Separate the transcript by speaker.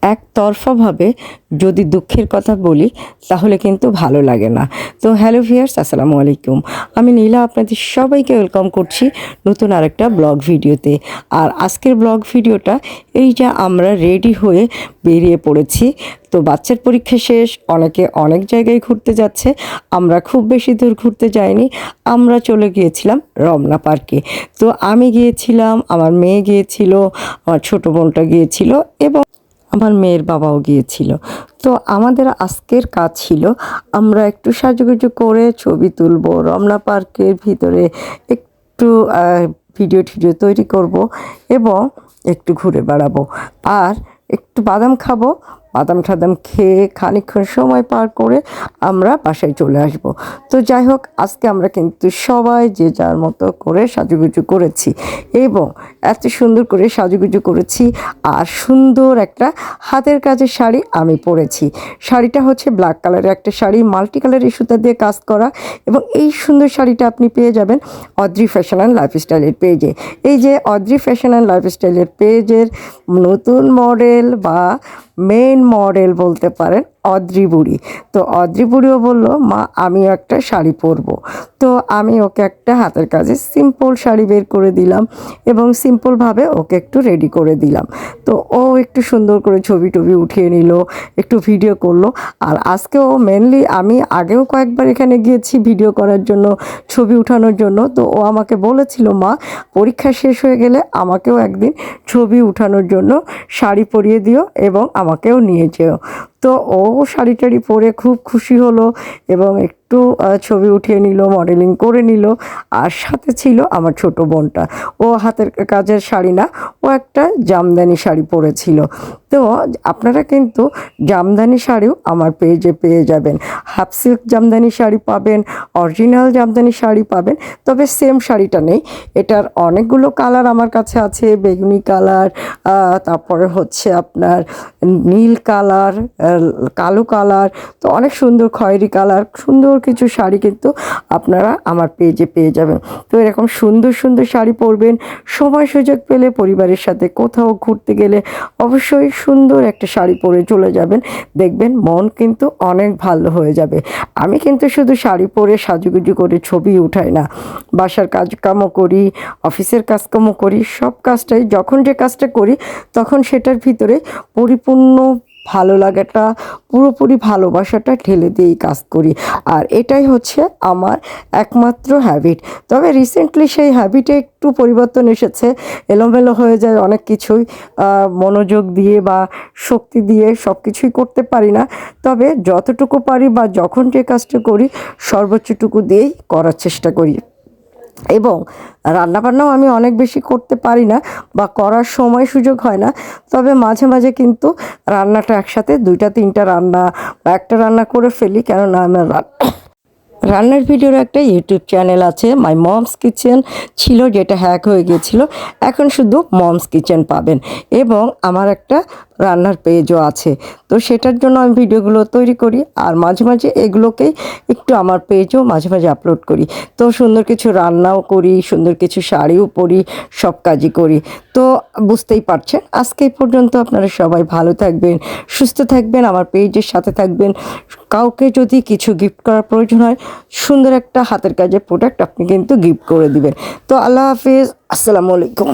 Speaker 1: একতরফাভাবে যদি দুঃখের কথা বলি তাহলে কিন্তু ভালো লাগে না। তো হ্যালো ভিউয়ার্স, আসসালামু আলাইকুম। আমি নীলা আপনাদের সবাইকে ওয়েলকাম করছি নতুন আরেকটা ব্লগ ভিডিওতে। আর আজকের ব্লগ ভিডিওটা এই যে আমরা রেডি হয়ে বেরিয়ে পড়েছি। তো বাচ্চার পরীক্ষা শেষ, অনেকে অনেক জায়গায় ঘুরতে যাচ্ছে, আমরা খুব বেশি দূর ঘুরতে যাইনি। আমরা চলে গিয়েছিলাম রমনা পার্কে। তো আমি গিয়েছিলাম, আমার মেয়ে গিয়েছিল, আমার ছোটো বোনটা গিয়েছিল এবং আমার মেয়ের বাবাও গিয়েছিল। তো আমাদের আজকের কাজ ছিল আমরা একটু সাজুগুজু করে ছবি তুলব, রমনা পার্কের ভিতরে একটু ভিডিও টিডিও তৈরি করব এবং একটু ঘুরে বেড়াবো আর একটু বাদাম খাবো। বাদাম টাদাম খেয়ে খানিকক্ষণ সময় পার করে আমরা বাসায় চলে আসব। তো যাই হোক, আজকে আমরা কিন্তু সবাই যে যার মতো করে সাজুগুজু করেছি এবং এত সুন্দর করে সাজুগুজু করেছি। আর সুন্দর একটা হাতের কাজের শাড়ি আমি পরেছি। শাড়িটা হচ্ছে ব্ল্যাক কালারের একটা শাড়ি, মাল্টি কালারের সুতা দিয়ে কাজ করা। এবং এই সুন্দর শাড়িটা আপনি পেয়ে যাবেন অদ্রি ফ্যাশন অ্যান্ড লাইফস্টাইলের পেজে। এই যে অদ্রি ফ্যাশন অ্যান্ড লাইফস্টাইলের পেজের নতুন মডেল বা মেন মডেল বলতে পারেন অদ্রি বুড়ি। তো অদ্রি বুড়িও বললো, মা আমিও একটা শাড়ি পরবো। তো আমি ওকে একটা হাতের কাজে সিম্পল শাড়ি বের করে দিলাম এবং সিম্পলভাবে ওকে একটু রেডি করে দিলাম। তো ও একটু সুন্দর করে ছবি টবি উঠিয়ে নিল, একটু ভিডিও করলো। আর আজকে ও মেনলি, আমি আগেও কয়েকবার এখানে গিয়েছি ভিডিও করার জন্য, ছবি উঠানোর জন্য। তো ও আমাকে বলেছিল, মা পরীক্ষা শেষ হয়ে গেলে আমাকেও একদিন ছবি উঠানোর জন্য শাড়ি পরিয়ে দিও এবং আমাকেও নিয়ে যেও। তো ও শাড়ি টাড়ি পরে খুব খুশি হলো এবং একটু ছবি উঠিয়ে নিল, মডেলিং করে নিল। আর সাথে ছিল আমার ছোট বোনটা, ও হাতের কাজের শাড়ি না, ও একটা জামদানি শাড়ি পরেছিল। তো আপনারা কিন্তু জামদানি শাড়িও আমার পেজে পেয়ে যাবেন। হাফ সিল্ক জামদানি শাড়ি পাবেন, অরিজিনাল জামদানি শাড়ি পাবেন। তবে সেম শাড়িটা নেই, এটার অনেকগুলো কালার আমার কাছে আছে। বেগুনি কালার, তারপরে হচ্ছে আপনার নীল কালার, কালো কালার, তো অনেক সুন্দর খয়েরি কালার, সুন্দর কিছু শাড়ি কিন্তু আপনারা আমার পেজে পেয়ে যাবেন। তো এরকম সুন্দর সুন্দর শাড়ি পরবেন। সময় সুযোগ পেলে পরিবারের সাথে কোথাও ঘুরতে গেলে অবশ্যই সুন্দর একটা শাড়ি পরে চলে যাবেন, দেখবেন মন কিন্তু অনেক ভালো হয়ে যাবে। আমি কিন্তু শুধু শাড়ি পরে সাজুগুজু করে ছবি উঠাই না, বাসার কাজকামও করি, অফিসের কাজকামও করি। সব কাজটাই, যখন যে কাজটা করি তখন সেটার ভিতরে পরিপূর্ণ ভালো লাগাটা, পুরোপুরি ভালোবাসাটা ঢেলে দিয়েই কাজ করি। আর এটাই হচ্ছে আমার একমাত্র হ্যাবিট। তবে রিসেন্টলি সেই হ্যাবিটে একটু পরিবর্তন এসেছে, এলোমেলো হয়ে যায় অনেক কিছুই, মনোযোগ দিয়ে বা শক্তি দিয়ে সব কিছুই করতে পারি না। তবে যতটুকু পারি বা যখন যে কাজটা করি সর্বোচ্চটুকু দিয়েই করার চেষ্টা করি। এবং রান্নাবান্নাও আমি অনেক বেশি করতে পারি না বা করার সময় সুযোগ হয় না। তবে মাঝে মাঝে কিন্তু রান্নাটা একসাথে 2-3টা রান্না বা একটা রান্না করে ফেলি। কেননা আমার রান্নার ভিডিওর একটা ইউটিউব চ্যানেল আছে, মাই মমস কিচেন ছিল, যেটা হ্যাক হয়ে গিয়েছিল। এখন শুধু মমস কিচেন পাবেন এবং আমার একটা রান্নার পেজও আছে। তো সেটার জন্য আমি ভিডিওগুলো তৈরি করি আর মাঝে মাঝে এগুলোকেই একটু আমার পেজও মাঝে মাঝে আপলোড করি। তো সুন্দর কিছু রান্নাও করি, সুন্দর কিছু শাড়িও পরি, সব কাজই করি। তো বুঝতেই পারছেন, আজকে এই পর্যন্ত। আপনারা সবাই ভালো থাকবেন, সুস্থ থাকবেন, আমার পেজের সাথে থাকবেন। কাউকে যদি কিছু গিফট করার প্রয়োজন হয়, সুন্দর একটা হাতের কাজের প্রোডাক্ট আপনি কিন্তু গিফট করে দিবেন। তো আল্লাহ হাফিজ, আসসালামু আলাইকুম।